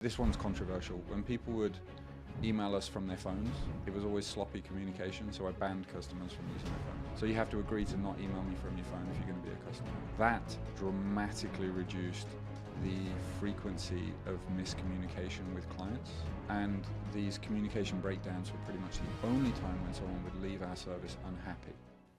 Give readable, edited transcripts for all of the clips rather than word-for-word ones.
This one's controversial. When people would email us from their phones, it was always sloppy communication, so I banned customers from using their phone. So you have to agree to not email me from your phone if you're going to be a customer. That dramatically reduced the frequency of miscommunication with clients, and these communication breakdowns were pretty much the only time when someone would leave our service unhappy.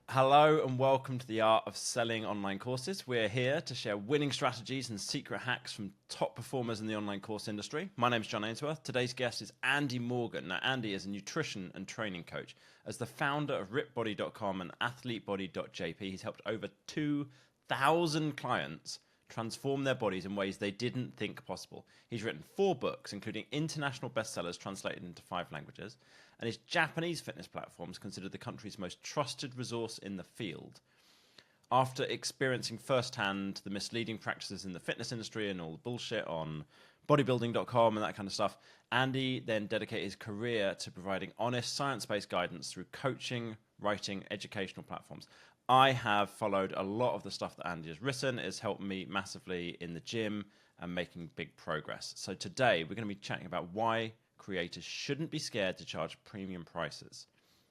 Hello and welcome to the Art of Selling Online Courses. We're here to share winning strategies and secret hacks from top performers in the online course industry. My name is John Ainsworth. Today's guest is Andy Morgan. Now, Andy is a nutrition and training coach. As the founder of ripbody.com and athletebody.jp, he's helped over 2,000 clients transform their bodies in ways they didn't think possible. He's written 4 books, including international bestsellers translated into 5 languages, and his Japanese fitness platform is considered the country's most trusted resource in the field. After experiencing firsthand the misleading practices in the fitness industry and all the bullshit on bodybuilding.com and that kind of stuff, Andy then dedicated his career to providing honest, science-based guidance through coaching, writing, educational platforms. I have followed a lot of the stuff that Andy has written. It's helped me massively in the gym and making big progress. So today we're going to be chatting about why creators shouldn't be scared to charge premium prices,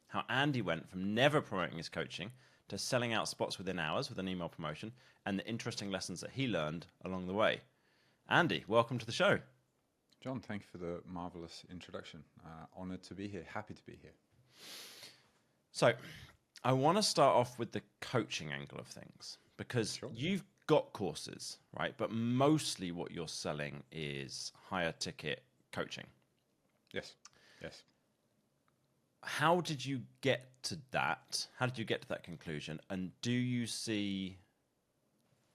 how Andy went from never promoting his coaching to selling out spots within hours with an email promotion, and the interesting lessons that he learned along the way. Andy, welcome to the show. John, thank you for the marvelous introduction. Honored to be here, happy to be here. So I want to start off with the coaching angle of things, because You've got courses, right? But mostly what you're selling is higher ticket coaching. Yes. How did you get to that? How did you get to that conclusion? And do you see,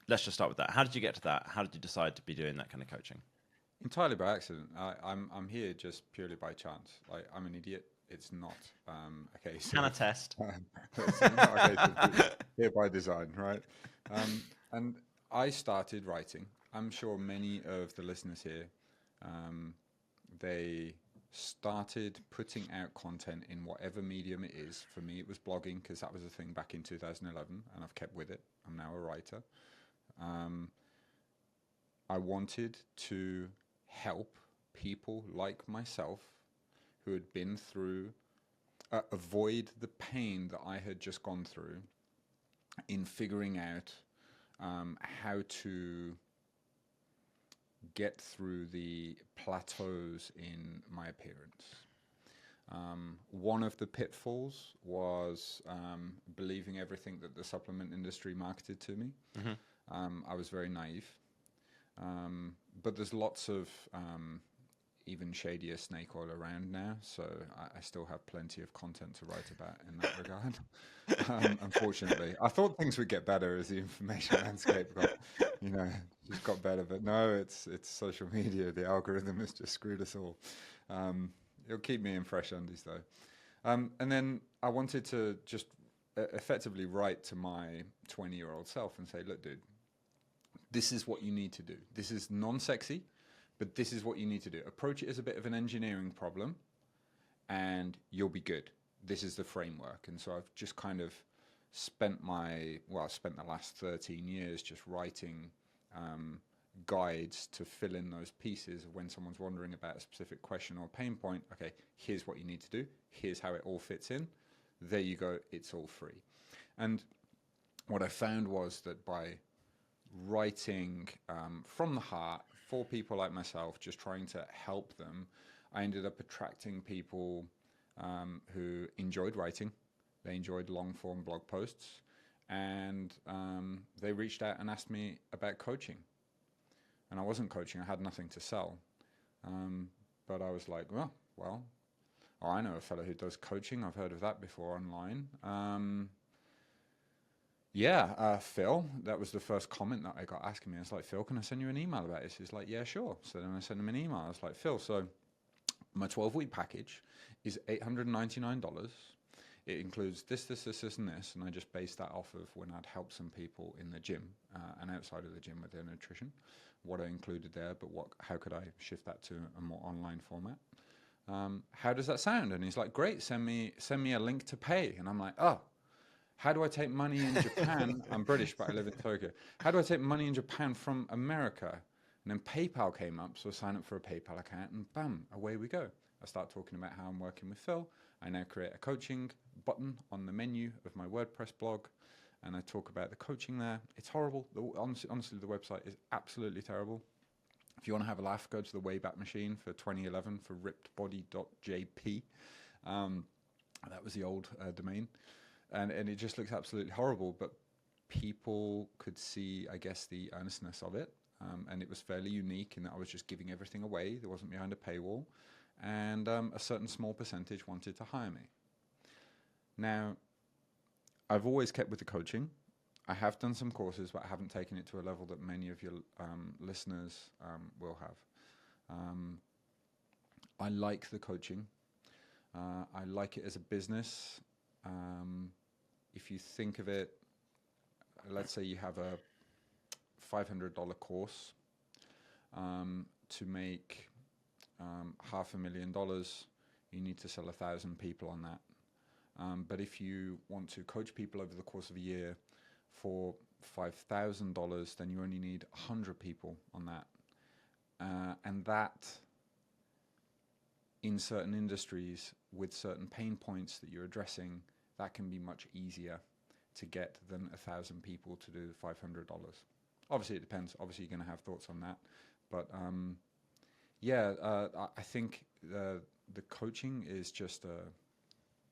let's just start with that. How did you get to that? How did you decide to be doing that kind of coaching? Entirely by accident. I'm here just purely by chance. Like, I'm an idiot. It's not a case. Can attest. It's not a case of here by design, right? And I started writing. I'm sure many of the listeners here, they started putting out content in whatever medium it is. For me, it was blogging, because that was a thing back in 2011, and I've kept with it. I'm now a writer. I wanted to help people like myself who had been through, avoid the pain that I had just gone through in figuring out how to get through the plateaus in my appearance. One of the pitfalls was believing everything that the supplement industry marketed to me. Mm-hmm. I was very naive. But there's lots of even shadier snake oil around now, so I still have plenty of content to write about in that regard. Unfortunately, I thought things would get better as the information landscape just got better, but no, it's social media. The algorithm has just screwed us all. It'll keep me in fresh undies though. And then I wanted to just effectively write to my 20-year-old self and say, look, dude, this is what you need to do. This is non-sexy, but this is what you need to do. Approach it as a bit of an engineering problem, and you'll be good. This is the framework. And so I've just kind of spent the last 13 years just writing guides to fill in those pieces of when someone's wondering about a specific question or pain point. Okay, here's what you need to do. Here's how it all fits in. There you go. It's all free. And what I found was that by writing from the heart for people like myself, just trying to help them, I ended up attracting people who enjoyed writing. They enjoyed long-form blog posts, and they reached out and asked me about coaching. And I wasn't coaching, I had nothing to sell. But I was like, I know a fellow who does coaching. I've heard of that before online. Phil, that was the first comment that I got asking me. I was like, Phil, can I send you an email about this? He's like, yeah, sure. So then I sent him an email. I was like, Phil, so my 12-week package is $899. It includes this, and this. And I just based that off of when I'd helped some people in the gym and outside of the gym with their nutrition, what I included there, but how could I shift that to a more online format? How does that sound? And he's like, great, send me a link to pay. And I'm like, oh, how do I take money in Japan? I'm British, but I live in Tokyo. How do I take money in Japan from America? And then PayPal came up, so I signed up for a PayPal account, and bam, away we go. I start talking about how I'm working with Phil. I now create a coaching button on the menu of my WordPress blog, and I talk about the coaching there. It's horrible. Honestly, the website is absolutely terrible. If you want to have a laugh, go to the Wayback Machine for 2011 for rippedbody.jp. That was the old domain. And it just looks absolutely horrible, but people could see, I guess, the earnestness of it. And it was fairly unique in that I was just giving everything away. There wasn't behind a paywall. And a certain small percentage wanted to hire me. Now, I've always kept with the coaching. I have done some courses, but I haven't taken it to a level that many of your listeners will have. I like the coaching. I like it as a business. If you think of it, let's say you have a $500 course to make $500,000, you need to sell 1,000 people on that. But if you want to coach people over the course of a year for $5,000, then you only need 100 people on that. And that, in certain industries with certain pain points that you're addressing, that can be much easier to get than 1,000 people to do $500. Obviously, it depends. Obviously, you're going to have thoughts on that. But I think the coaching is just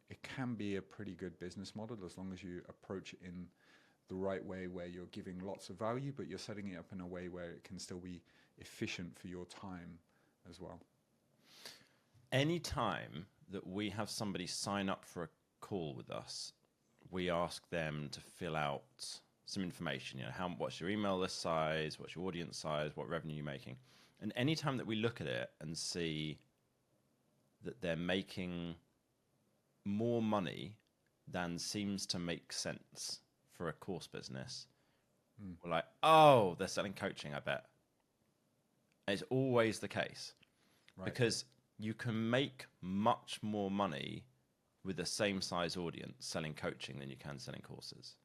it can be a pretty good business model as long as you approach it in the right way, where you're giving lots of value, but you're setting it up in a way where it can still be efficient for your time as well. Any time that we have somebody sign up for a call with us, we ask them to fill out some information. What's your email list size? What's your audience size? What revenue you're making? And any time that we look at it and see that they're making more money than seems to make sense for a course business, we're like, oh, they're selling coaching, I bet. And it's always the case. Right. Because you can make much more money with the same size audience selling coaching than you can selling courses.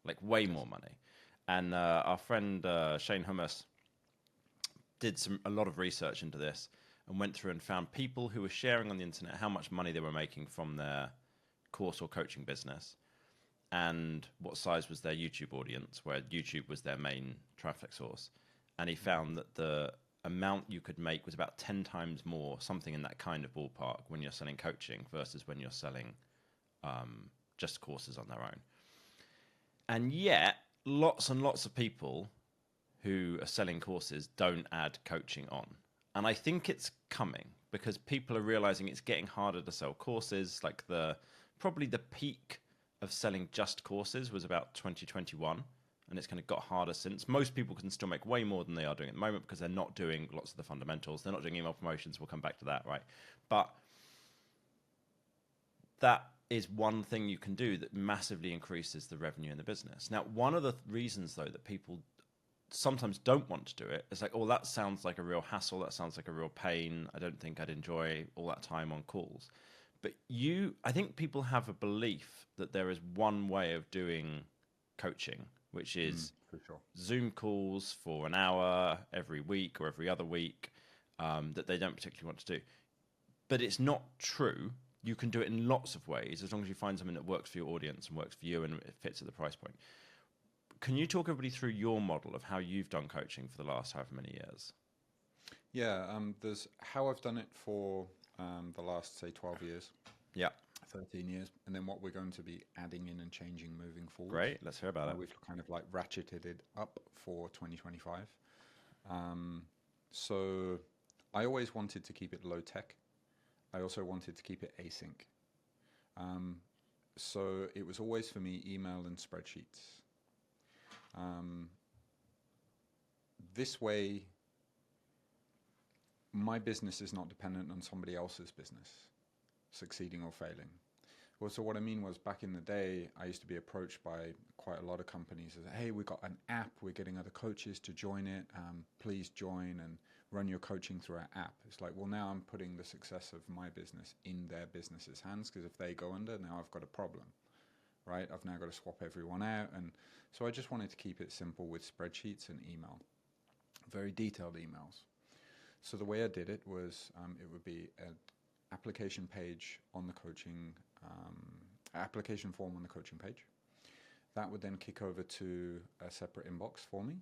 Like way more money. And our friend Shane Hummus did a lot of research into this and went through and found people who were sharing on the internet how much money they were making from their course or coaching business and what size was their YouTube audience, where YouTube was their main traffic source. And he found that the amount you could make was about 10 times more, something in that kind of ballpark, when you're selling coaching versus when you're selling just courses on their own. And yet, lots and lots of people who are selling courses don't add coaching on. And I think it's coming because people are realizing it's getting harder to sell courses. Like probably the peak of selling just courses was about 2021. And it's kind of got harder since. Most people can still make way more than they are doing at the moment because they're not doing lots of the fundamentals. They're not doing email promotions. We'll come back to that, right? But that is one thing you can do that massively increases the revenue in the business. Now, one of the reasons, though, that people sometimes don't want to do it is like, oh, that sounds like a real hassle. That sounds like a real pain. I don't think I'd enjoy all that time on calls. But I think people have a belief that there is one way of doing coaching, which is for sure. Zoom calls for an hour every week or every other week that they don't particularly want to do. But it's not true. You can do it in lots of ways as long as you find something that works for your audience and works for you and it fits at the price point. Can you talk everybody through your model of how you've done coaching for the last however many years? Yeah, there's how I've done it for the last, say, 12 years. Yeah. 13 years, and then what we're going to be adding in and changing moving forward. Great, let's hear about it. We've kind of like ratcheted it up for 2025. So I always wanted to keep it low tech. I also wanted to keep it async. So it was always for me email and spreadsheets. This way, my business is not dependent on somebody else's business succeeding or failing. Well, so what I mean was, back in the day, I used to be approached by quite a lot of companies as, hey, we got an app, we're getting other coaches to join it, please join and run your coaching through our app. It's like, well, now I'm putting the success of my business in their business's hands, because if they go under, now I've got a problem, right? I've now got to swap everyone out. And so I just wanted to keep it simple with spreadsheets and email. very detailed emails. So the way I did it was it would be an application page on the coaching, application form on the coaching page. That would then kick over to a separate inbox for me.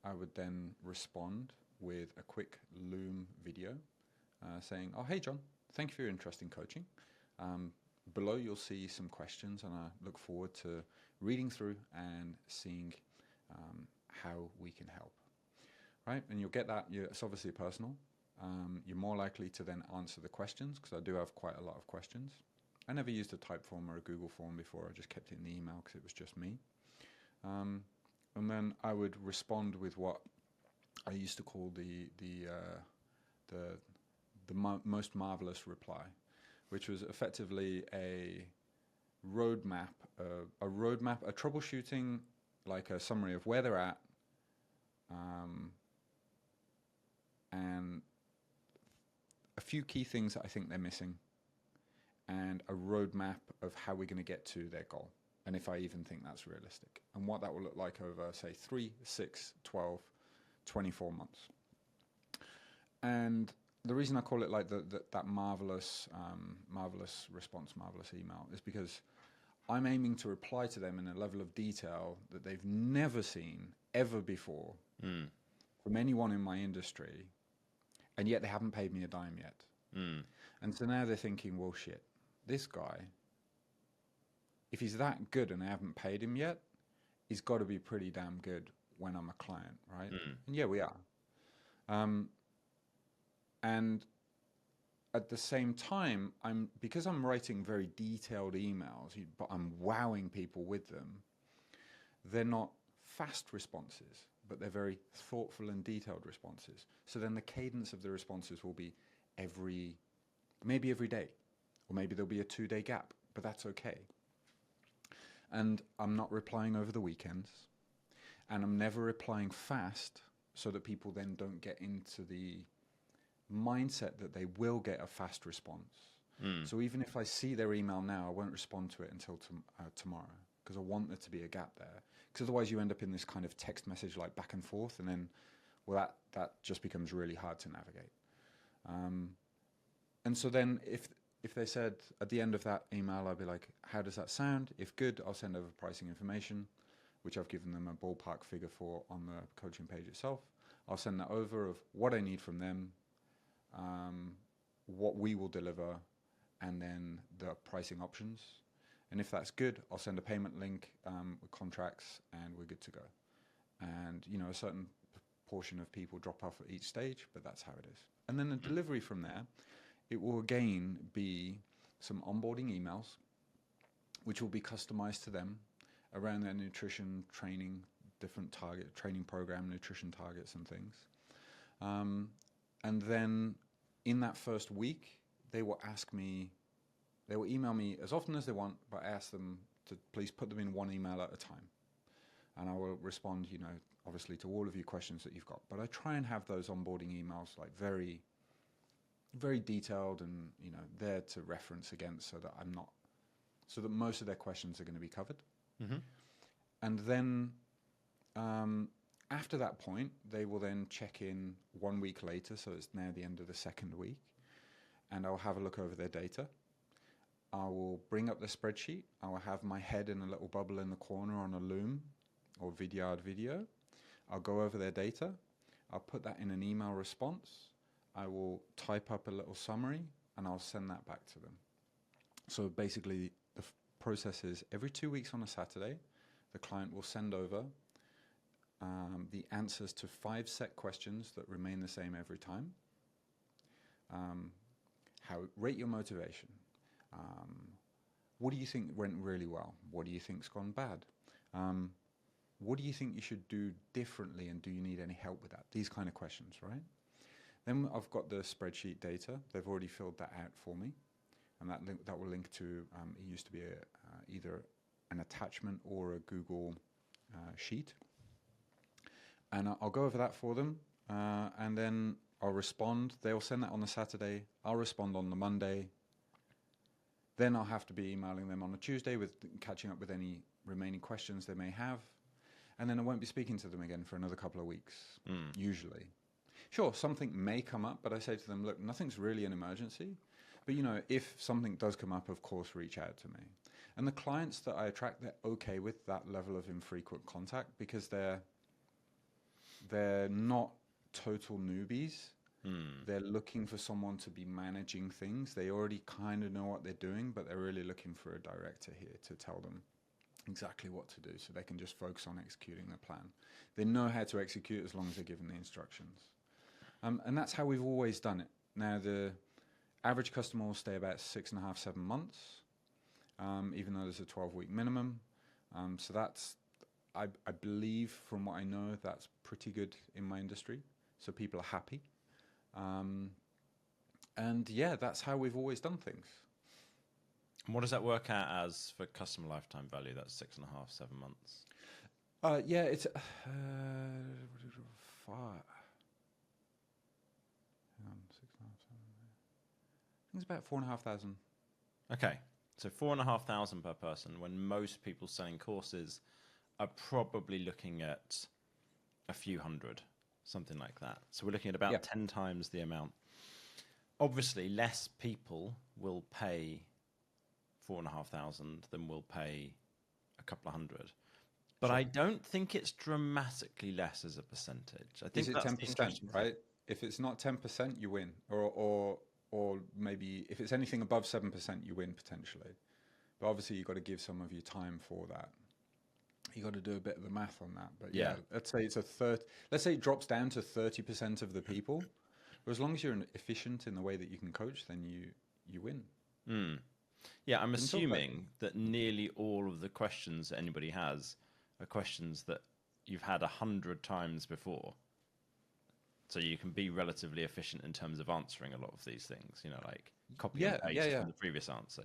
I would then respond with a quick Loom video saying, oh, hey, John, thank you for your interest in coaching. Below you'll see some questions, and I look forward to reading through and seeing how we can help. Right? And you'll get that. It's obviously personal. You're more likely to then answer the questions, because I do have quite a lot of questions. I never used a type form or a Google form before. I just kept it in the email because it was just me. And then I would respond with what I used to call the most marvelous reply, which was effectively a roadmap, a troubleshooting, like a summary of where they're at, and a few key things that I think they're missing, and a roadmap of how we're going to get to their goal, and if I even think that's realistic, and what that will look like over, say, 3, 6, 12, 24 months. And the reason I call it like that marvelous response, marvelous email, is because I'm aiming to reply to them in a level of detail that they've never seen ever before from anyone in my industry, and yet they haven't paid me a dime yet. And so now they're thinking, well, shit, this guy, if he's that good and I haven't paid him yet, he's got to be pretty damn good when I'm a client, right? And yeah, we are. And at the same time, because I'm writing very detailed emails, but I'm wowing people with them, they're not fast responses, but they're very thoughtful and detailed responses. So then the cadence of the responses will be maybe every day, or maybe there'll be a 2-day gap, but that's okay. And I'm not replying over the weekends, and I'm never replying fast so that people then don't get into the mindset that they will get a fast response. So even if I see their email now, I won't respond to it until tomorrow, because I want there to be a gap there. Because otherwise you end up in this kind of text message like back and forth, and then, well, that just becomes really hard to navigate. And so then if they said at the end of that email, I'd be like, how does that sound? If good, I'll send over pricing information, which I've given them a ballpark figure for on the coaching page itself. I'll send that over of what I need from them, what we will deliver, and then the pricing options. And if that's good, I'll send a payment link with contracts, and we're good to go. And, a certain portion of people drop off at each stage, but that's how it is. And then the delivery from there, it will again be some onboarding emails, which will be customized to them around their nutrition training, different target training program, nutrition targets and things. And then in that first week, they will email me as often as they want, but I ask them to please put them in one email at a time. And I will respond, obviously to all of your questions that you've got. But I try and have those onboarding emails like very, very detailed and, there to reference against, so that most of their questions are going to be covered. And then after that point, they will then check in 1 week later, so it's now the end of the second week, and I'll have a look over their data. I will bring up the spreadsheet. I will have my head in a little bubble in the corner on a Loom or Vidyard video. I'll go over their data. I'll put that in an email response. I will type up a little summary, and I'll send that back to them. So basically, the process is every 2 weeks on a Saturday, the client will send over the answers to 5 set questions that remain the same every time. Rate your motivation. What do you think went really well? What do you think's gone bad? What do you think you should do differently, and do you need any help with that? These kind of questions, right? Then I've got the spreadsheet data. They've already filled that out for me, and that will link to, it used to be either an attachment or a Google sheet. And I'll go over that for them, and then I'll respond. They'll send that on the Saturday. I'll respond on the Monday. Then I'll have to be emailing them on a Tuesday with catching up with any remaining questions they may have. and then I won't be speaking to them again for another couple of weeks, usually. Sure, something may come up, but I say to them, look, nothing's really an emergency. But, if something does come up, of course, reach out to me. And the clients that I attract, they're okay with that level of infrequent contact because they're not total newbies. They're looking for someone to be managing things. They already kind of know what they're doing, but they're really looking for a director here to tell them exactly what to do so they can just focus on executing the plan. They know how to execute as long as they're given the instructions. And that's how we've always done it. Now, the average customer will stay about 6.5, 7 months, even though there's a 12-week minimum. So that's, I believe, from what I know, that's pretty good in my industry. So people are happy. And yeah, that's how we've always done things. And what does that work out as for customer lifetime value? That's 6.5, 7 months. Yeah, it's 5. Hang on, 6.5, 7. I think it's about 4,500. Okay, so 4,500 per person, when most people selling courses are probably looking at a few hundred, something like that. So we're looking at about 10 times the amount. Obviously, less people will pay 4,500 than will pay a couple of hundred. But Sure. I don't think it's dramatically less as a percentage. I think Is it that's the 10%, interesting thing. right? If it's not 10%, you win. Or maybe if it's anything above 7%, you win potentially. But obviously, you've got to give some of your time for that. You got to do a bit of the math on that. But yeah, let's say it's let's say it drops down to 30% of the people. But as long as you're efficient in the way that you can coach, then you win. Yeah, I'm assuming that nearly all of the questions that anybody has are questions that you've had 100 times before. So you can be relatively efficient in terms of answering a lot of these things, like copy and paste from the previous answer,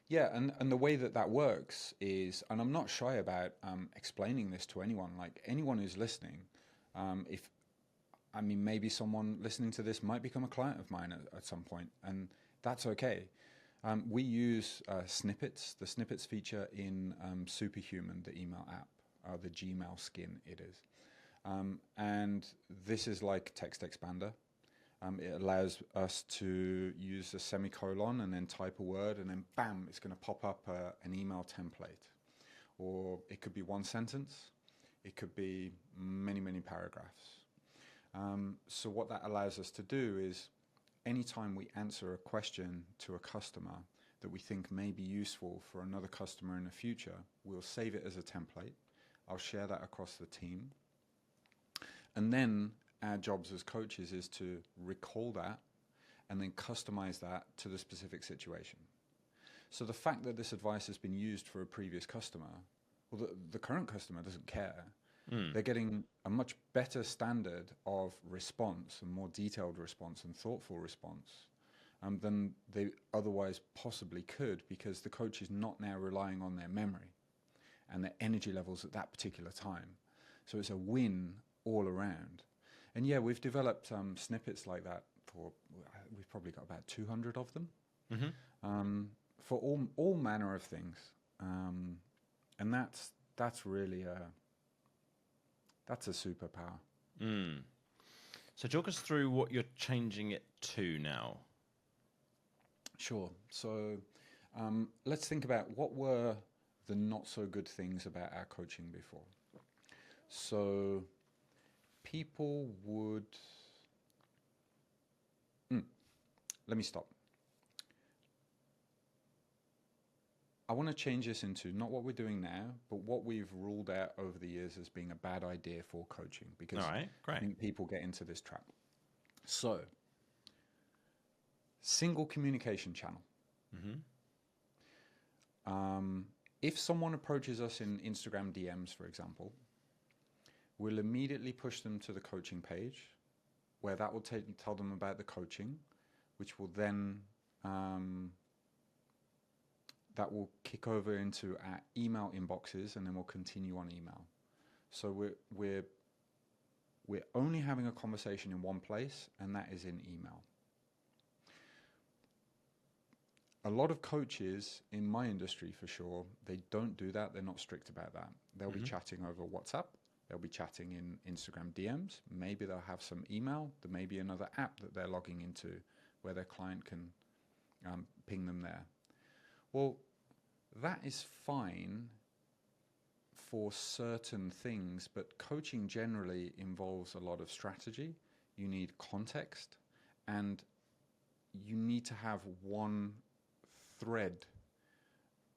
Yeah, and the way that works is, and I'm not shy about explaining this to anyone, like anyone who's listening, maybe someone listening to this might become a client of mine at some point, and that's okay. We use snippets, the snippets feature in Superhuman, the email app, the Gmail skin it is. And this is like text expander. It allows us to use a semicolon and then type a word, and then bam, it's going to pop up an email template. Or it could be one sentence. It could be many, many paragraphs. So what that allows us to do is anytime we answer a question to a customer that we think may be useful for another customer in the future, we'll save it as a template. I'll share that across the team. And then our jobs as coaches is to recall that and then customize that to the specific situation. So the fact that this advice has been used for a previous customer, well, the current customer doesn't care. They're getting a much better standard of response and more detailed response and thoughtful response than they otherwise possibly could, because the coach is not now relying on their memory and their energy levels at that particular time. So it's a win all around. And yeah, we've developed snippets like that we've probably got about 200 of them for all manner of things. And that's really that's a superpower. So talk us through what you're changing it to now. Sure. So let's think about what were the not so good things about our coaching before. So people would... Let me stop. I want to change this into not what we're doing now, but what we've ruled out over the years as being a bad idea for coaching, because I think people get into this trap. So, single communication channel. If someone approaches us in Instagram DMs, for example, we'll immediately push them to the coaching page, where that will tell them about the coaching, which will then... that will kick over into our email inboxes, and then we'll continue on email. So we're only having a conversation in one place, and that is in email. a lot of coaches in my industry, for sure, they don't do that. They're not strict about that. They'll be chatting over WhatsApp. They'll be chatting in Instagram DMs. Maybe they'll have some email. There may be another app that they're logging into where their client can ping them there. Well, that is fine for certain things, but coaching generally involves a lot of strategy. You need context, and you need to have one thread,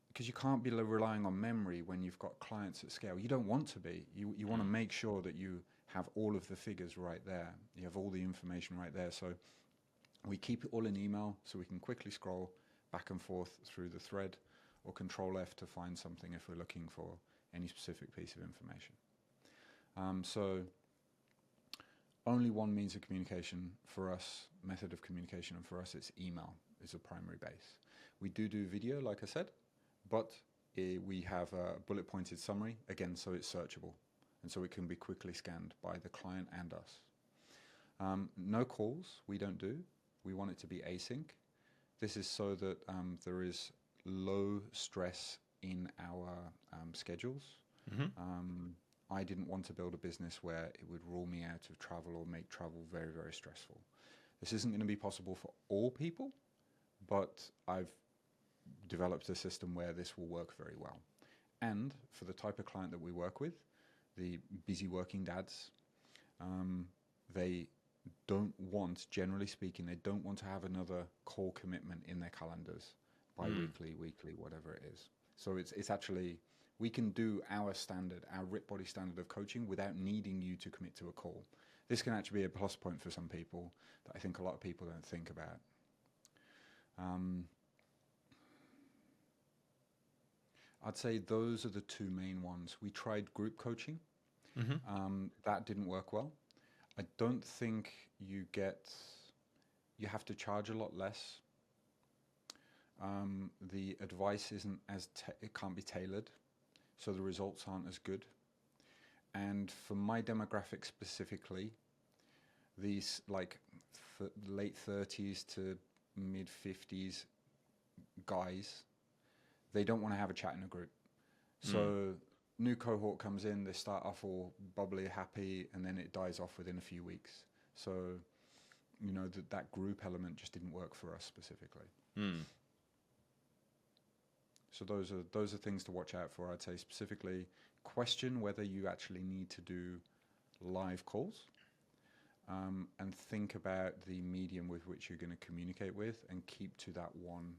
because you can't be relying on memory when you've got clients at scale. You don't want to be. You want to make sure that you have all of the figures right there. You have all the information right there. So we keep it all in email so we can quickly scroll back and forth through the thread, or Control F to find something if we're looking for any specific piece of information. So only one means of communication for us, method of communication, and for us it's email is a primary base. We do video, like I said, but we have a bullet pointed summary, again, so it's searchable, and so it can be quickly scanned by the client and us. No calls, we don't do. We want it to be async. This is so that there is low stress in our schedules. I didn't want to build a business where it would rule me out of travel or make travel very, very stressful. This isn't going to be possible for all people, but I've developed a system where this will work very well. And for the type of client that we work with, the busy working dads, they don't want, generally speaking, they don't want to have another call commitment in their calendars, bi-weekly, weekly, whatever it is. So it's actually, we can do our standard, our RIP Body standard of coaching without needing you to commit to a call. This can actually be a plus point for some people that I think a lot of people don't think about. I'd say those are the two main ones. We tried group coaching. That didn't work well. I don't think you have to charge a lot less. The advice isn't it can't be tailored, so the results aren't as good. And for my demographic specifically, these like late 30s to mid 50s guys, they don't want to have a chat in a group. So new cohort comes in, they start off all bubbly, happy, and then it dies off within a few weeks. So, you know, that group element just didn't work for us specifically. So those are things to watch out for. I'd say specifically question whether you actually need to do live calls, and think about the medium with which you're going to communicate with, and keep to that one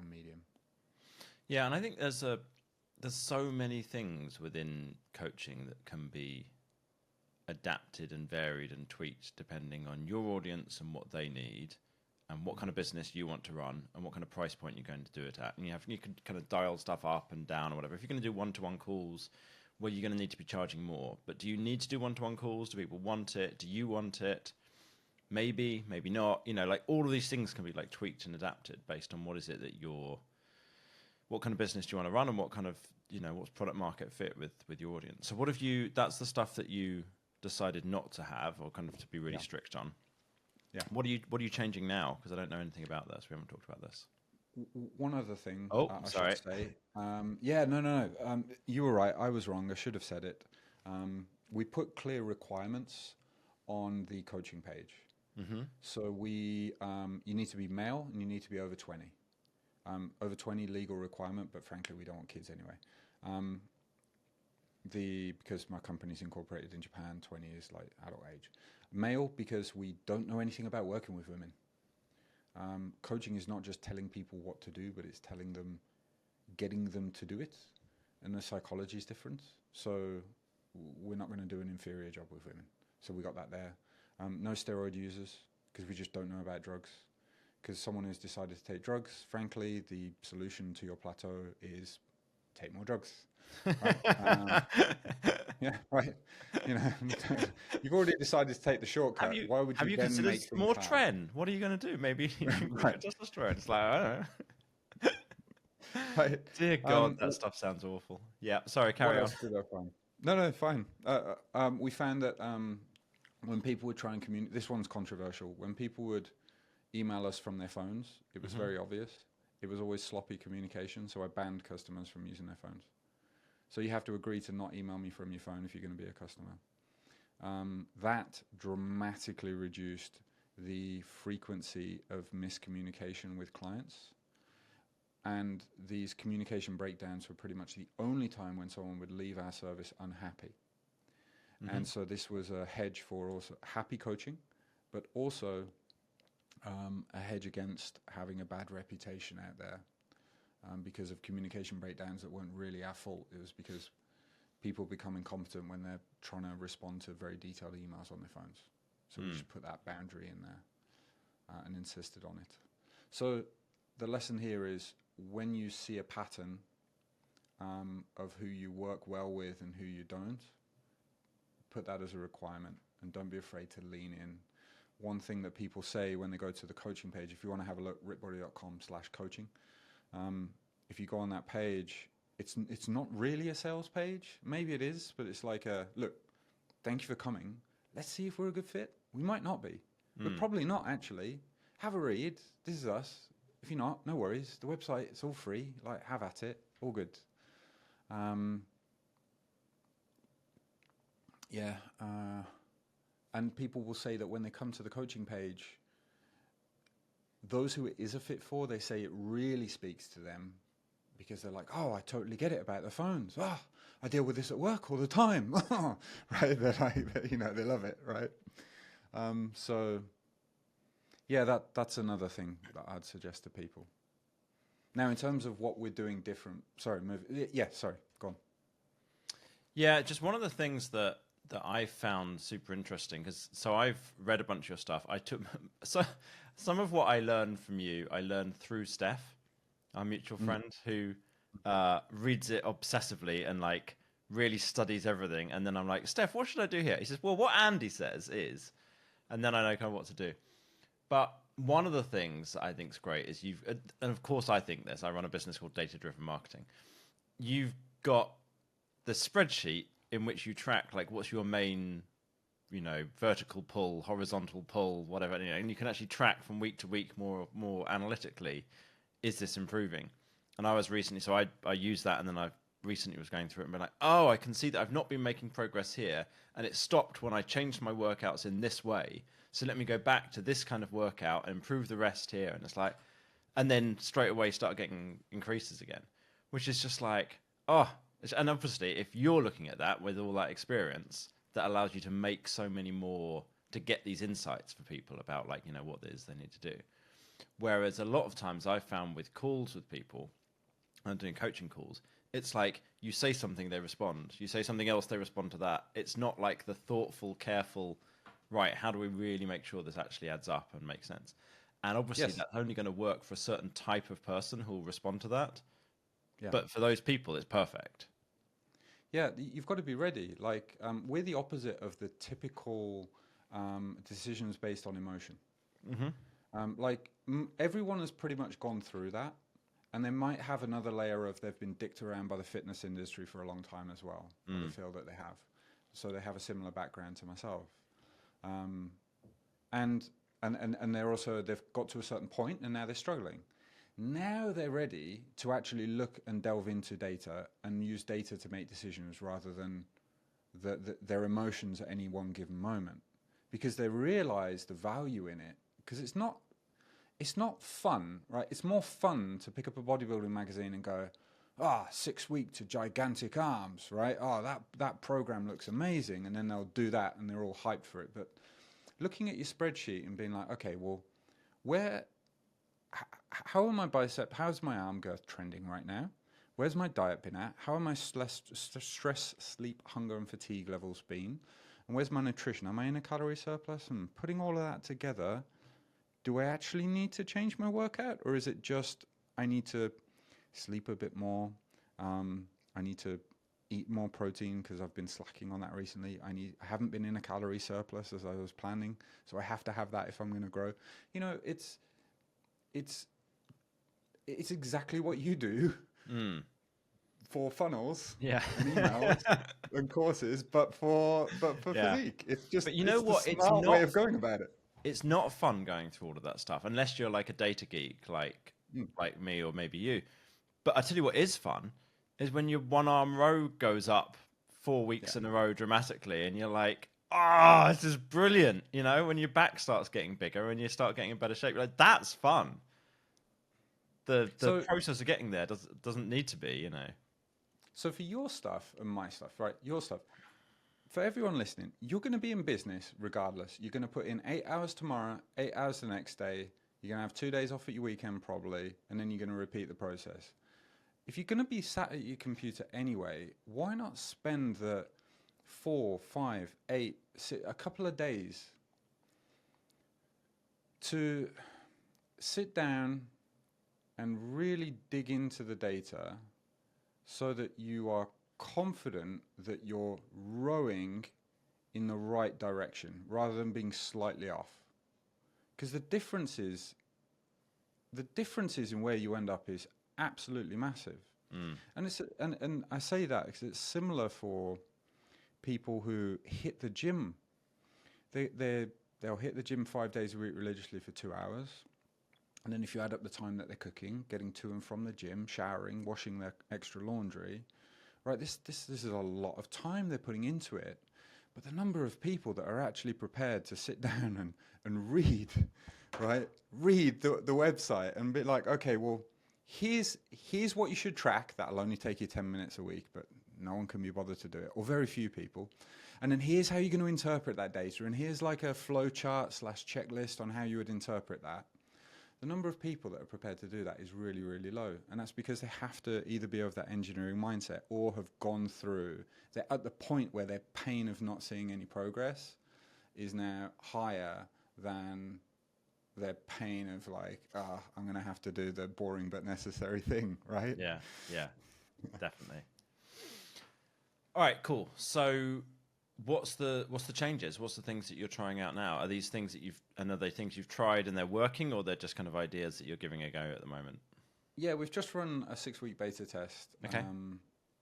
medium. Yeah, and I think there's so many things within coaching that can be adapted and varied and tweaked depending on your audience and what they need, and what kind of business you want to run, and what kind of price point you're going to do it at. And you can kind of dial stuff up and down or whatever. If you're going to do one-to-one calls, well, you're going to need to be charging more. But do you need to do one-to-one calls? Do people want it? Do you want it? Maybe, maybe not. You know, like all of these things can be like tweaked and adapted based on what is it that what kind of business do you want to run, and what kind of, you know, what's product market fit with your audience. So what if that's the stuff that you decided not to have, or kind of to be really strict on. Yeah. What are you changing now? Because I don't know anything about this. We haven't talked about this. One other thing. I Sorry. should say. No. You were right. I was wrong. I should have said it. We put clear requirements on the coaching page. So you need to be male and you need to be over 20. Over 20 legal requirement, but frankly, we don't want kids anyway. Because my company's incorporated in Japan, 20 is like adult age. Male, because we don't know anything about working with women. Coaching is not just telling people what to do, but it's getting them to do it. And the psychology is different. So we're not going to do an inferior job with women. So we got that there. No steroid users, because we just don't know about drugs. Because someone has decided to take drugs, frankly, the solution to your plateau is take more drugs. Right? Yeah, right. You know, you've already decided to take the shortcut. Why would you have you then considered make more things tren? What are you going to do? Maybe Right. testosterone. It's like, I don't know. Right. Dear God, that stuff sounds awful. Yeah, sorry, carry on. What else did I find? No, fine. We found that when people would try and communicate, this one's controversial. When people would email us from their phones, it was very obvious. it was always sloppy communication, so I banned customers from using their phones. So you have to agree to not email me from your phone if you're going to be a customer. That dramatically reduced the frequency of miscommunication with clients. And these communication breakdowns were pretty much the only time when someone would leave our service unhappy. Mm-hmm. And so this was a hedge for also happy coaching, but also a hedge against having a bad reputation out there because of communication breakdowns that weren't really our fault. It was because people become incompetent when they're trying to respond to very detailed emails on their phones. So we just put that boundary in there and insisted on it. So the lesson here is when you see a pattern of who you work well with and who you don't, put that as a requirement and don't be afraid to lean in. One thing that people say when they go to the coaching page, if you want to have a look, rickbody.com/coaching, if you go on that page, it's not really a sales page. Maybe it is, but it's like look, thank you for coming. Let's see if we're a good fit. We might not be. We're probably not, actually. Have a read. This is us. If you're not, no worries. The website, it's all free. Like, have at it. All good. And people will say that when they come to the coaching page, those who it is a fit for, they say it really speaks to them because they're like, oh, I totally get it about the phones. Oh, I deal with this at work all the time. Right? They're like, they love it, right? So, yeah, that's another thing that I'd suggest to people. Now, in terms of what we're doing different, sorry, go on. Yeah, just one of the things that I found super interesting, so I've read a bunch of your stuff. Some of what I learned from you, I learned through Steph, our mutual friend, who reads it obsessively and like really studies everything. And then I'm like, Steph, what should I do here? He says, well, what Andy says is, and then I know kind of what to do. But one of the things that I think is great is and of course I think this, I run a business called Data Driven Marketing. You've got the spreadsheet in which you track like what's your main, vertical pull, horizontal pull, whatever, and you can actually track from week to week more analytically, is this improving? And I was recently, so I used that, and then I recently was going through it and been like, oh, I can see that I've not been making progress here, and it stopped when I changed my workouts in this way. So let me go back to this kind of workout and improve the rest here. And it's like, and then straight away start getting increases again, which is just like, oh. And obviously, if you're looking at that with all that experience, that allows you to make so many more, to get these insights for people about like, what it is they need to do. Whereas a lot of times I've found with calls with people, I'm doing coaching calls, it's like you say something, they respond. You say something else, they respond to that. It's not like the thoughtful, careful, right, how do we really make sure this actually adds up and makes sense? And obviously that's only going to work for a certain type of person who will respond to that. Yeah. But for those people, it's perfect. Yeah, you've got to be ready. Like, we're the opposite of the typical decisions based on emotion. Mm-hmm. Everyone has pretty much gone through that. And they might have another layer of they've been dicked around by the fitness industry for a long time as well. They feel that they have. So they have a similar background to myself. And they're also, they've got to a certain point and now they're struggling. Now they're ready to actually look and delve into data and use data to make decisions rather than their emotions at any one given moment, because they realize the value in it. Because it's not fun, right? It's more fun to pick up a bodybuilding magazine and go, 6 week to gigantic arms, right? Oh, that program looks amazing. And then they'll do that and they're all hyped for it. But looking at your spreadsheet and being like, okay, well, how are my how's my arm girth trending right now? Where's my diet been at? How are my stress, sleep, hunger, and fatigue levels been? And where's my nutrition? Am I in a calorie surplus? And putting all of that together, do I actually need to change my workout? Or is it just I need to sleep a bit more? I need to eat more protein because I've been slacking on that recently. I haven't been in a calorie surplus as I was planning, so I have to have that if I'm going to grow. It's exactly what you do for funnels and emails and courses, but for physique. It's just, but you know what? It's not way of going about it. It's not fun going through all of that stuff unless you're like a data geek, like like me or maybe you. But I tell you what is fun is when your one arm row goes up 4 weeks Yeah. in a row dramatically, and you're like, "Oh, this is brilliant!" You know, when your back starts getting bigger and you start getting in better shape, you're like, "That's fun." The So process of getting there doesn't need to be, you know. so for your stuff and my stuff, right? Your stuff. For everyone listening, you're going to be in business regardless. You're going to put in 8 hours tomorrow, 8 hours the next day. You're going to have 2 days off at your weekend probably, and then you're going to repeat the process. If you're going to be sat at your computer anyway, why not spend the 4, 5, 8, a couple of days to sit down and really dig into the data so that you are confident that you're rowing in the right direction rather than being slightly off. Because the differences in where you end up is absolutely massive. And it's and I say that because it's similar for people who hit the gym. They'll hit the gym 5 days a week religiously for 2 hours. And then if you add up the time that they're cooking, getting to and from the gym, showering, washing their extra laundry, right? This is a lot of time they're putting into it. But the number of people that are actually prepared to sit down and read, right? Read the website and be like, okay, well, here's what you should track. That'll only take you 10 minutes a week, but no one can be bothered to do it, or very few people. And then here's how you're going to interpret that data. And here's like a flow chart / checklist on how you would interpret that. The number of people that are prepared to do that is really, really low. And that's because they have to either be of that engineering mindset or have gone through, they're at the point where their pain of not seeing any progress is now higher than their pain of like, I'm going to have to do the boring but necessary thing, right? Yeah, yeah, definitely. All right, cool. So what's the changes? What's the things that you're trying out now? Are these things that are they things you've tried and they're working, or they're just kind of ideas that you're giving a go at the moment? Yeah, we've just run a 6-week beta test. Okay.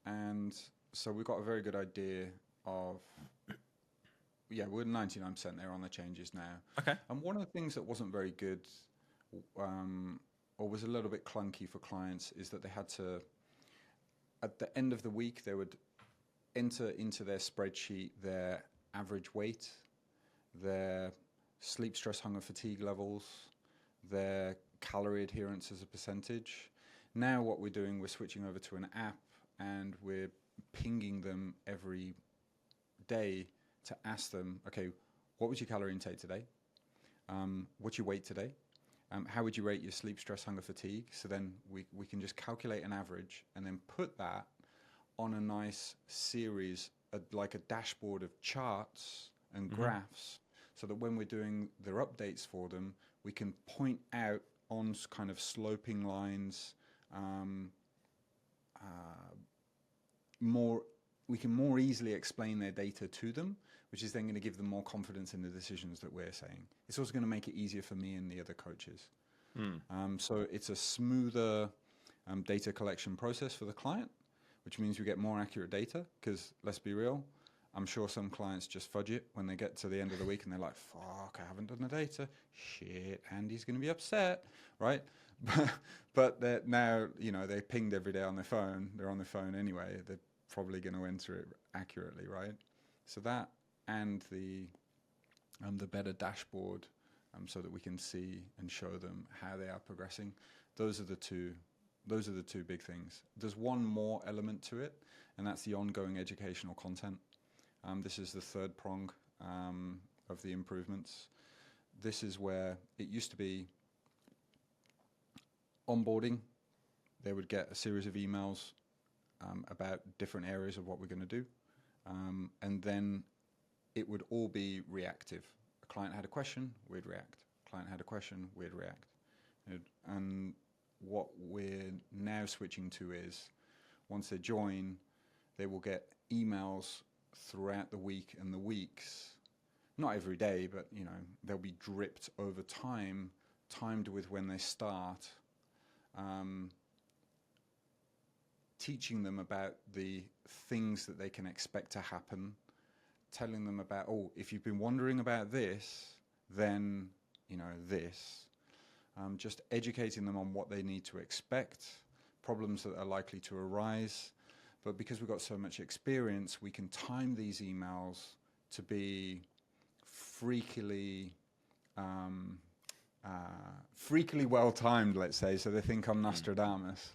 And so we've got a very good idea of, yeah, we're 99% there on the changes now. Okay. And one of the things that wasn't very good, or was a little bit clunky for clients, is that they had to, at the end of the week, they would enter into their spreadsheet their average weight, their sleep, stress, hunger, fatigue levels, their calorie adherence as a percentage. Now what we're doing, we're switching over to an app and we're pinging them every day to ask them, okay, what was your calorie intake today? What's your weight today? How would you rate your sleep, stress, hunger, fatigue? So then we can just calculate an average and then put that on a nice series, like a dashboard of charts and graphs, so that when we're doing their updates for them, we can point out on kind of sloping lines, we can more easily explain their data to them, which is then going to give them more confidence in the decisions that we're saying. It's also going to make it easier for me and the other coaches. So it's a smoother data collection process for the client, which means we get more accurate data, because let's be real, I'm sure some clients just fudge it when they get to the end of the week and they're like, fuck, I haven't done the data. Shit, Andy's going to be upset, right? But they're now, they're pinged every day on their phone. They're on their phone anyway. They're probably going to enter it accurately, right? So that and the better dashboard, so that we can see and show them how they are progressing. Those are the two big things. There's one more element to it, and that's the ongoing educational content. This is the third prong of the improvements. This is where it used to be onboarding. They would get a series of emails about different areas of what we're going to do, and then it would all be reactive. A client had a question, we'd react. Client had a question, we'd react. And what we're now switching to is, once they join, they will get emails throughout the week and the weeks, not every day, but they'll be dripped over time, timed with when they start, teaching them about the things that they can expect to happen, telling them about, if you've been wondering about this, then this. just educating them on what they need to expect, problems that are likely to arise. But because we've got so much experience, we can time these emails to be freakily well timed, let's say, so they think I'm Nostradamus.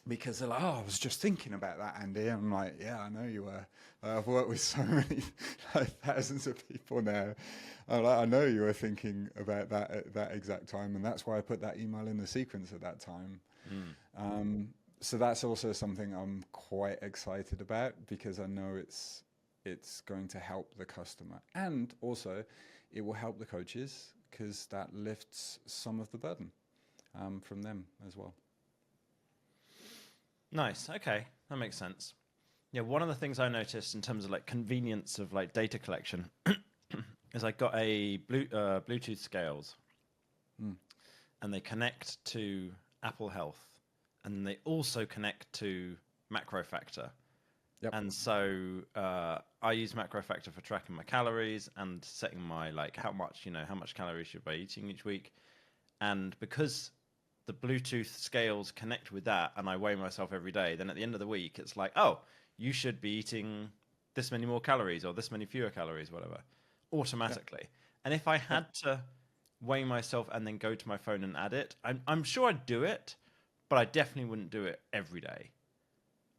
Because they're like, oh, I was just thinking about that, Andy. I'm like, yeah, I know you were. I've worked with so many, thousands of people now. I'm like, I know you were thinking about that at that exact time, and that's why I put that email in the sequence at that time. So that's also something I'm quite excited about, because I know it's going to help the customer, and also it will help the coaches, because that lifts some of the burden from them as well. Nice. Okay, that makes sense. Yeah, one of the things I noticed in terms of like convenience of like data collection is I got a Bluetooth scales, and they connect to Apple Health, and they also connect to MacroFactor. Yep. And so I use MacroFactor for tracking my calories and setting my like how much calories should I be eating each week. And because the Bluetooth scales connect with that, and I weigh myself every day, then at the end of the week, it's like, oh, you should be eating this many more calories or this many fewer calories, whatever, automatically. Yeah. And if I had to weigh myself and then go to my phone and add it, I'm sure I'd do it, but I definitely wouldn't do it every day.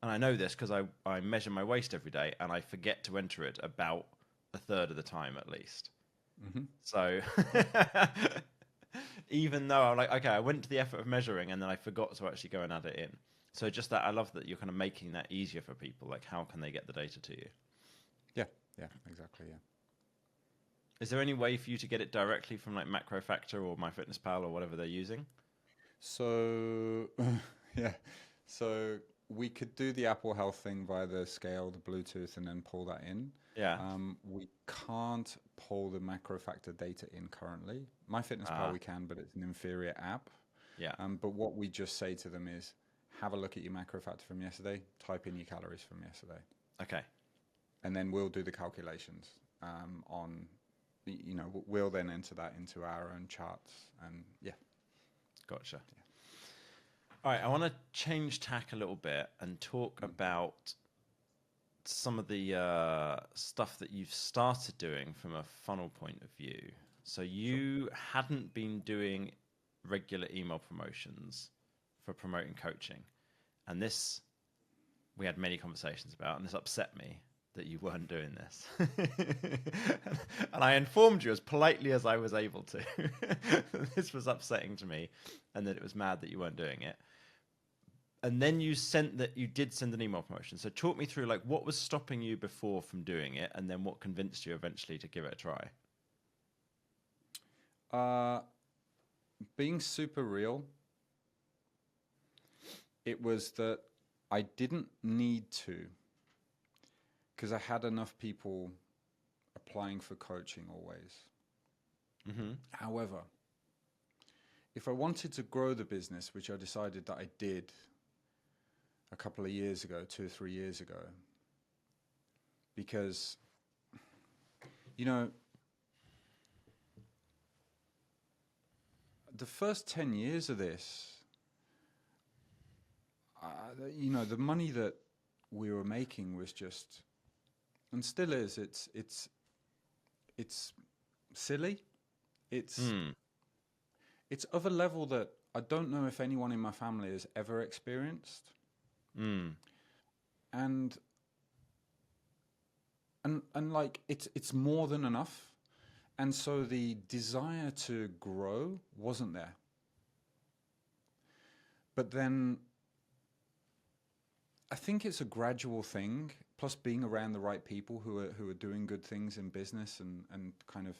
And I know this because I measure my waist every day, and I forget to enter it about a third of the time at least. Mm-hmm. So even though I'm like, okay, I went to the effort of measuring and then I forgot to actually go and add it in. So just that, I love that you're kind of making that easier for people. Like, how can they get the data to you? Yeah, exactly, yeah. Is there any way for you to get it directly from like MacroFactor or MyFitnessPal or whatever they're using? So, yeah. So we could do the Apple Health thing via the scale, the Bluetooth, and then pull that in. Yeah. We can't pull the MacroFactor data in currently. MyFitnessPal we can, but it's an inferior app. Yeah. But what we just say to them is, have a look at your MacroFactor from yesterday, type in your calories from yesterday. Okay. And then we'll do the calculations on, we'll then enter that into our own charts. And yeah. Gotcha. Yeah. All right, I want to change tack a little bit and talk about some of the stuff that you've started doing from a funnel point of view. So you hadn't been doing regular email promotions for promoting coaching. And this, we had many conversations about, and this upset me that you weren't doing this. And I informed you as politely as I was able to. This was upsetting to me, and that it was mad that you weren't doing it. And then you did send an email promotion. So talk me through like what was stopping you before from doing it, and then what convinced you eventually to give it a try. Being super real, it was that I didn't need to, because I had enough people applying for coaching always. Mm-hmm. However, if I wanted to grow the business, which I decided that I did a couple of years ago, 2 or 3 years ago, because, the first 10 years of this, the money that we were making was just, and still is, it's silly. It's of a level that I don't know if anyone in my family has ever experienced. And like it's more than enough. And so the desire to grow wasn't there. But then I think it's a gradual thing, plus being around the right people who are doing good things in business and kind of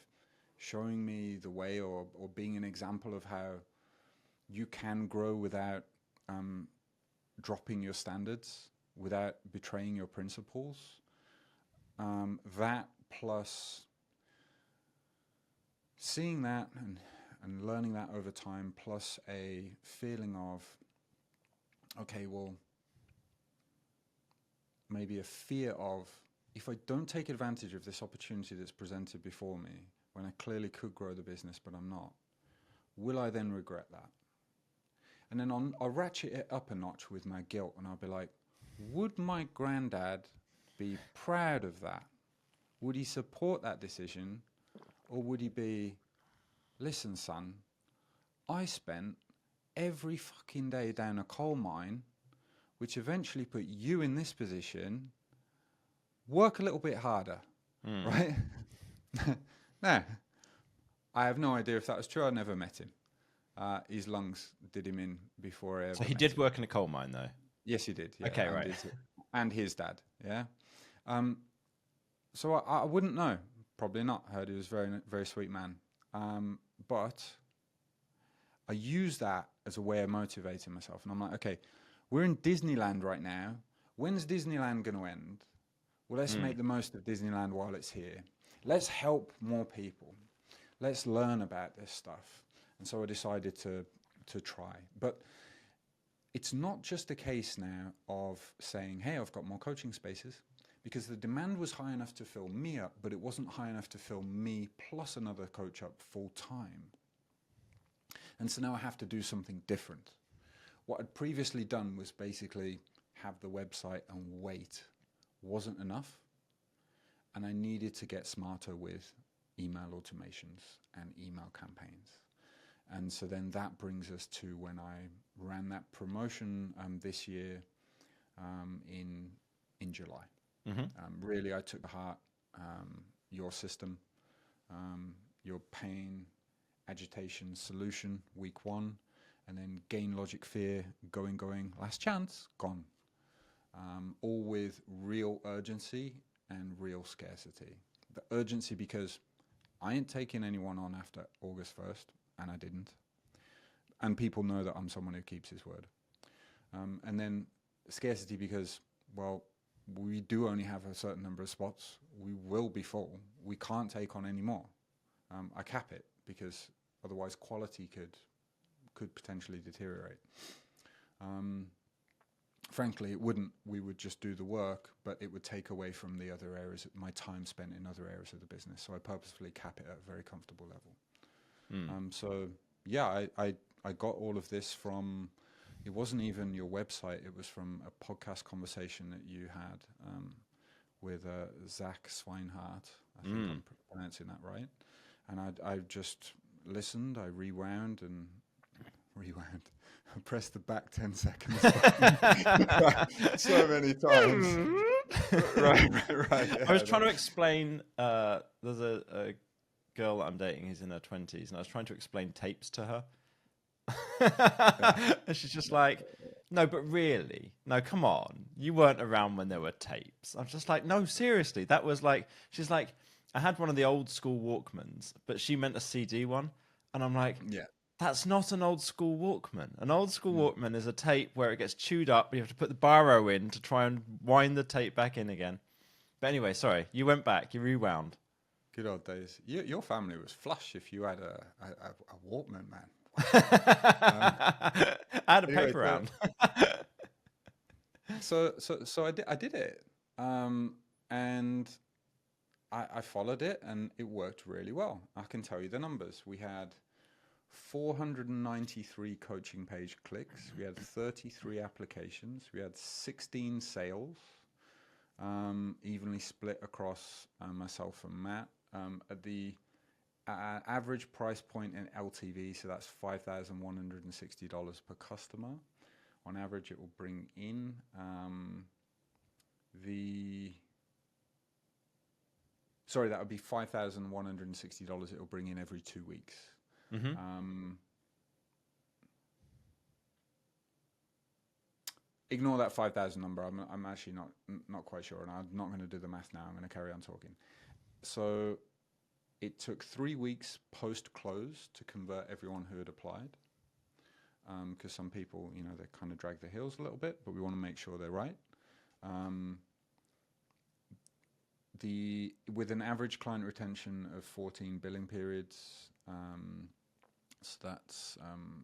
showing me the way, or being an example of how you can grow without dropping your standards, without betraying your principles. That plus seeing that and learning that over time, plus a feeling of, okay, well, maybe a fear of, if I don't take advantage of this opportunity that's presented before me, when I clearly could grow the business, but I'm not, will I then regret that? And then I'll ratchet it up a notch with my guilt, and I'll be like, would my granddad be proud of that? Would he support that decision? Or would he be, listen, son, I spent every fucking day down a coal mine, which eventually put you in this position. Work a little bit harder, right? Now, I have no idea if that was true. I never met him. His lungs did him in before I ever So he met did him. work in a coal mine, though. Yes, he did. Yeah, Okay, and right. and his dad, yeah. So I wouldn't know. Probably not. Heard he was very, very sweet man. But I use that as a way of motivating myself. And I'm like, okay, we're in Disneyland right now. When's Disneyland going to end? Well, let's make the most of Disneyland while it's here. Let's help more people. Let's learn about this stuff. And so I decided to try. But it's not just a case now of saying, hey, I've got more coaching spaces, because the demand was high enough to fill me up, but it wasn't high enough to fill me plus another coach up full time. And so now I have to do something different. What I'd previously done was basically have the website and wait. Wasn't enough. And I needed to get smarter with email automations and email campaigns. And so then that brings us to when I ran that promotion this year in July. Really, I took to heart your system, your pain, agitation solution, week 1, and then gain, logic, fear, going, last chance, gone. All with real urgency and real scarcity. The urgency because I ain't taking anyone on after August 1st, and I didn't. And people know that I'm someone who keeps his word. And then scarcity because, well, we do only have a certain number of spots. We will be full. We can't take on any more. I cap it because otherwise quality could potentially deteriorate. Frankly, it wouldn't. We would just do the work, but it would take away from the other areas, my time spent in other areas of the business. So I purposefully cap it at a very comfortable level. So yeah, I got all of this from, it wasn't even your website, it was from a podcast conversation that you had with Zach Swinehart. I think I'm pronouncing that right. And I just listened, I rewound. I pressed the back 10 seconds so many times. right. Yeah, I was trying to explain, there's a girl that I'm dating who's in her 20s, and I was trying to explain tapes to her. And she's just like, no, but really, no, come on, you weren't around when there were tapes. I'm just like, no, seriously, that was like, she's like, I had one of the old school Walkmans, but she meant a CD one. And I'm like, yeah. That's not an old school Walkman. An old school Walkman is a tape where it gets chewed up, but you have to put the baro in to try and wind the tape back in again. But anyway, sorry, you went back, you rewound. Good old days. Your family was flush if you had a Walkman, man. I had a Anyway, paper round. So I did it, and I followed it, and it worked really well. I can tell you the numbers. We had 493 coaching page clicks. We had 33 applications. We had 16 sales, evenly split across myself and Matt. At the average price point in LTV, so that's $5,160 per customer. On average, it will bring in that would be $5,160 it will bring in every 2 weeks. Ignore that 5,000 number. I'm actually not quite sure, and I'm not going to do the math now. I'm going to carry on talking. So it took 3 weeks post-close to convert everyone who had applied, because some people, they kind of drag their heels a little bit, but we want to make sure they're right. With an average client retention of 14 billing periods, so that's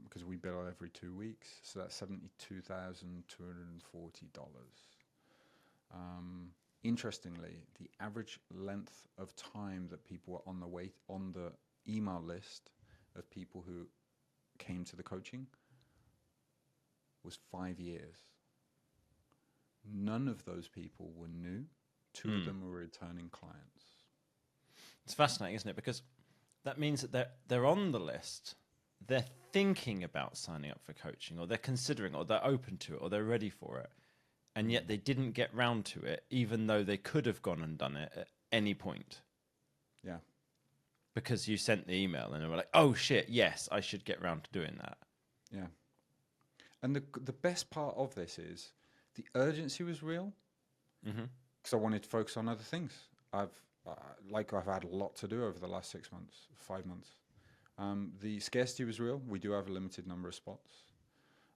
because we bill every 2 weeks, so that's $72,240. Interestingly, the average length of time that people were on the email list of people who came to the coaching was 5 years. None of those people were new. Two of them were returning clients. It's fascinating, isn't it? Because that means that they're on the list. They're thinking about signing up for coaching, or they're considering, or they're open to it, or they're ready for it. And yet they didn't get round to it, even though they could have gone and done it at any point. Yeah. Because you sent the email and they were like, oh shit, yes, I should get round to doing that. Yeah. And the best part of this is the urgency was real, because I wanted to focus on other things. I've had a lot to do over the last 6 months, 5 months. The scarcity was real. We do have a limited number of spots.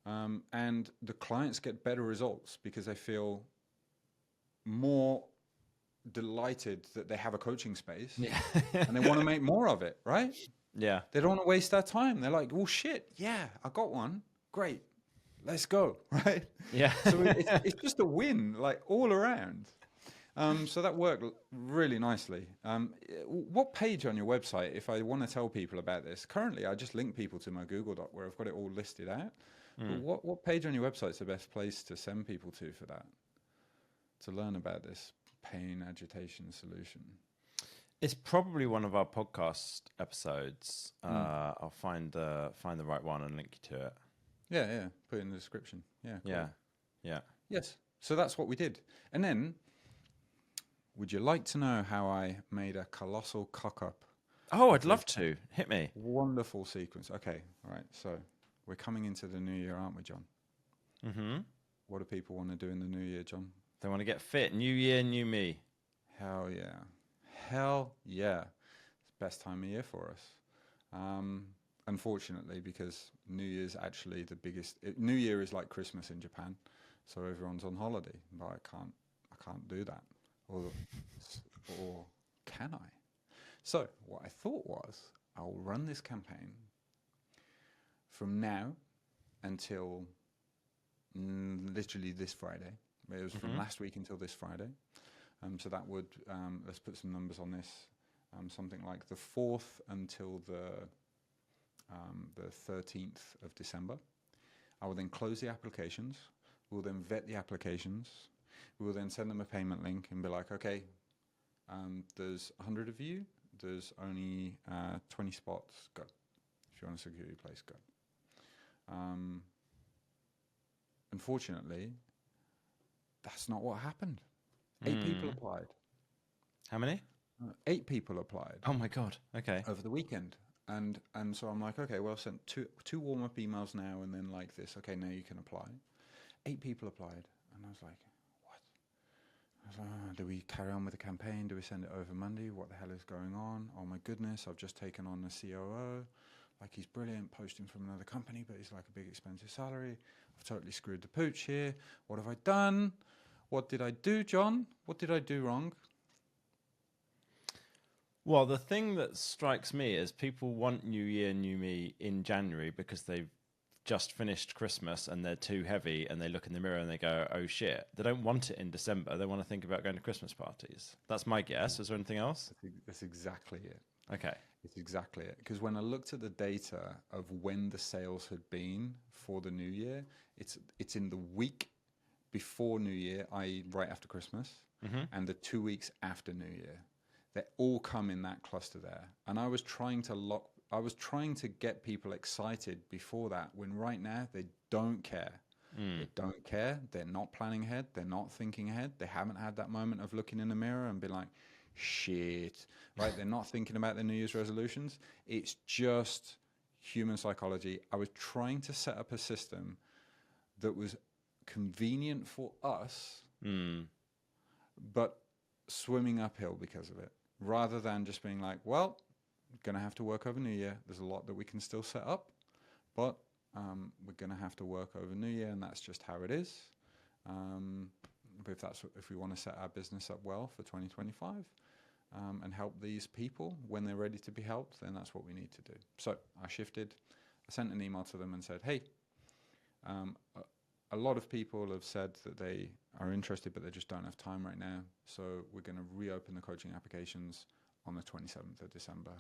And the clients get better results because they feel more delighted that they have a coaching space, and they want to make more of it, right? Yeah. They don't want to waste their time. They're like, well, shit, yeah, I got one. Great. Let's go, right? Yeah. So it's just a win, like all around. So that worked really nicely. What page on your website, if I want to tell people about this? Currently, I just link people to my Google Doc where I've got it all listed out. But what page on your website is the best place to send people to for that, to learn about this pain agitation solution? It's probably one of our podcast episodes. I'll find the right one and link you to it. Yeah, put it in the description. Yeah, cool. Yeah. Yes. So that's what we did. And then, would you like to know how I made a colossal cock up? Oh, I'd love to. Hit me. Wonderful sequence. Okay, all right. So we're coming into the new year, aren't we, John? Mm-hmm. What do people want to do in the new year, John? They want to get fit. New year, new me. Hell yeah. Hell yeah. It's the best time of year for us. Unfortunately, because New Year's actually the biggest. New Year is like Christmas in Japan, so everyone's on holiday. But I can't do that, or can I? So what I thought was, I'll run this campaign from now until literally this Friday. It was from last week until this Friday. So that would, let's put some numbers on this, something like the 4th until the 13th of December. I will then close the applications. We'll then vet the applications. We will then send them a payment link and be like, okay, there's 100 of you. There's only 20 spots. Go. If you want to secure your place, go. Unfortunately, that's not what happened. 8 people applied. How many? 8 people applied. Oh my God. Okay. Over the weekend. And so I'm like, okay, well, I've sent two warm-up emails now and then like this. Okay, now you can apply. 8 people applied. And I was like, what? I was like, oh, do we carry on with the campaign? Do we send it over Monday? What the hell is going on? Oh my goodness, I've just taken on a COO. Like, he's brilliant, posting from another company, but he's like a big expensive salary. I've totally screwed the pooch here. What have I done? What did I do, John? What did I do wrong? Well, the thing that strikes me is people want New Year, New Me in January because they've just finished Christmas and they're too heavy and they look in the mirror and they go, oh shit. They don't want it in December. They want to think about going to Christmas parties. That's my guess. Is there anything else? That's exactly it. Okay. It's exactly it. Because when I looked at the data of when the sales had been for the new year, it's in the week before New Year, i.e. right after Christmas, and the 2 weeks after New Year. They all come in that cluster there. And I was trying to get people excited before that, when right now they don't care. They don't care. They're not planning ahead. They're not thinking ahead. They haven't had that moment of looking in the mirror and be like, shit, right? They're not thinking about their New Year's resolutions. It's just human psychology. I was trying to set up a system that was convenient for us, but swimming uphill because of it, rather than just being like, well, going to have to work over New Year. There's a lot that we can still set up, but we're going to have to work over New Year, and that's just how it is. But if we want to set our business up well for 2025 and help these people when they're ready to be helped, then that's what we need to do. So I shifted. I sent an email to them and said, hey, a lot of people have said that they are interested, but they just don't have time right now. So we're going to reopen the coaching applications on the 27th of December.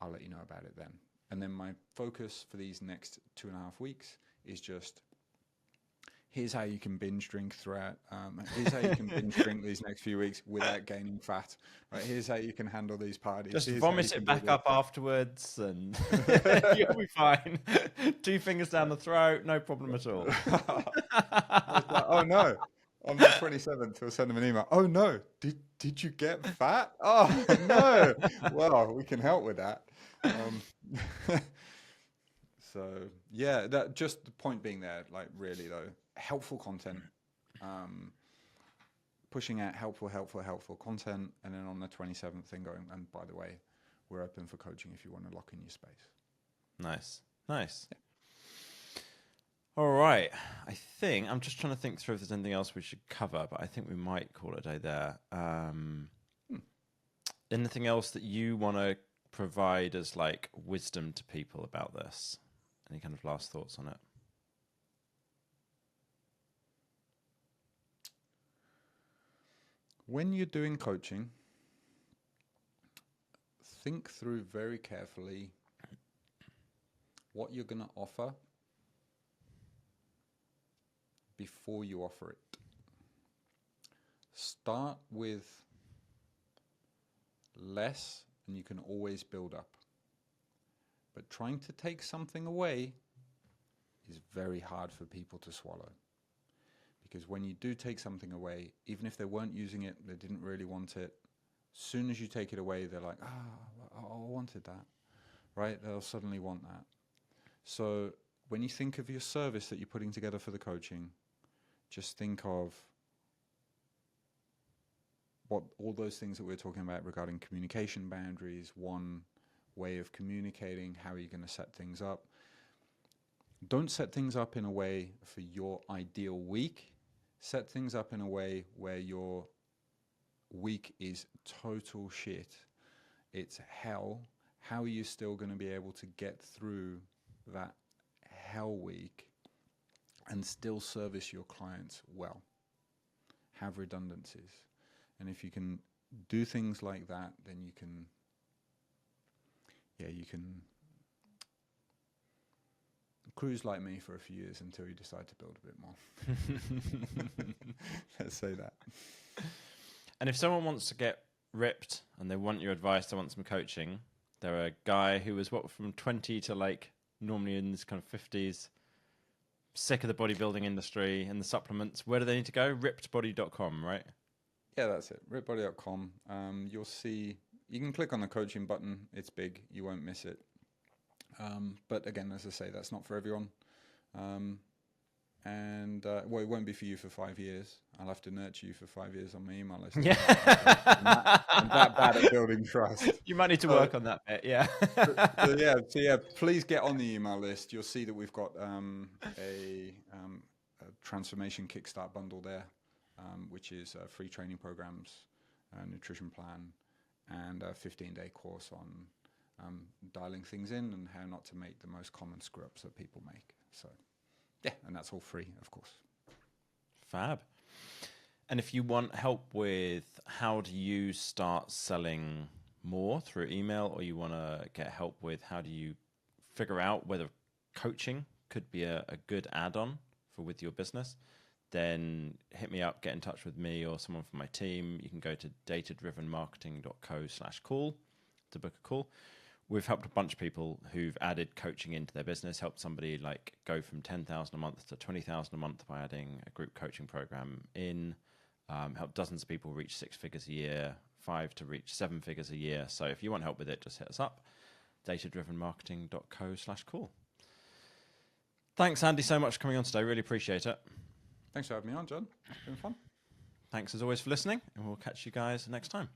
I'll let you know about it then. And then my focus for these next 2.5 weeks is just, here's how you can binge drink throughout. Here's how you can binge drink these next few weeks without gaining fat. Right? Here's how you can handle these parties. Just Here's vomit it back up afterwards and you'll be fine. 2 fingers down the throat, no problem at all. It's like, oh no, on the 27th, we'll send them an email. Oh no, did you get fat? Oh no. Well, we can help with that. So yeah, that just the point being there, like really though, helpful content, pushing out helpful content, and then on the 27th thing going, and by the way, we're open for coaching if you want to lock in your space. Nice. Yeah. All right. I think I'm just trying to think through if there's anything else we should cover, but I think we might call it a day there. Anything else that you want to provide as like wisdom to people about this? Any kind of last thoughts on it? When you're doing coaching, think through very carefully what you're going to offer before you offer it. Start with less and you can always build up. But trying to take something away is very hard for people to swallow. Because when you do take something away, even if they weren't using it, they didn't really want it, as soon as you take it away, they're like, I wanted that, right? They'll suddenly want that. So when you think of your service that you're putting together for the coaching, just think of what all those things that we're talking about regarding communication boundaries, one way of communicating, how are you going to set things up. Don't set things up in a way for your ideal week. Set things up in a way where your week is total shit. It's hell. How are you still going to be able to get through that hell week and still service your clients well? Have redundancies. And if you can do things like that, then you can cruise like me for a few years until you decide to build a bit more. Let's say that. And if someone wants to get ripped and they want your advice, they want some coaching, they're a guy who was from 20 to like normally in this kind of 50s, sick of the bodybuilding industry and the supplements. Where do they need to go? Rippedbody.com, right? Yeah, that's it. Rippedbody.com. You'll see, you can click on the coaching button. It's big. You won't miss it. But again, as I say, that's not for everyone. Well, it won't be for you for 5 years. I'll have to nurture you for 5 years on my email list. Yeah. I'm that bad at building trust. You might need to work on that bit, yeah. So yeah, please get on the email list. You'll see that we've got a transformation kickstart bundle there, which is free training programs, nutrition plan, and a 15-day course on dialing things in and how not to make the most common screw-ups that people make. So yeah, and that's all free, of course. Fab. And if you want help with how do you start selling more through email, or you want to get help with how do you figure out whether coaching could be a good add-on with your business, then hit me up, get in touch with me or someone from my team. You can go to datadrivenmarketing.co/call to book a call. We've helped a bunch of people who've added coaching into their business, helped somebody like go from 10,000 a month to 20,000 a month by adding a group coaching program in, helped dozens of people reach 6 figures a year, 5 to reach 7 figures a year. So if you want help with it, just hit us up, datadrivenmarketing.co/call. Thanks, Andy, so much for coming on today. Really appreciate it. Thanks for having me on, John. It's been fun. Thanks as always for listening, and we'll catch you guys next time.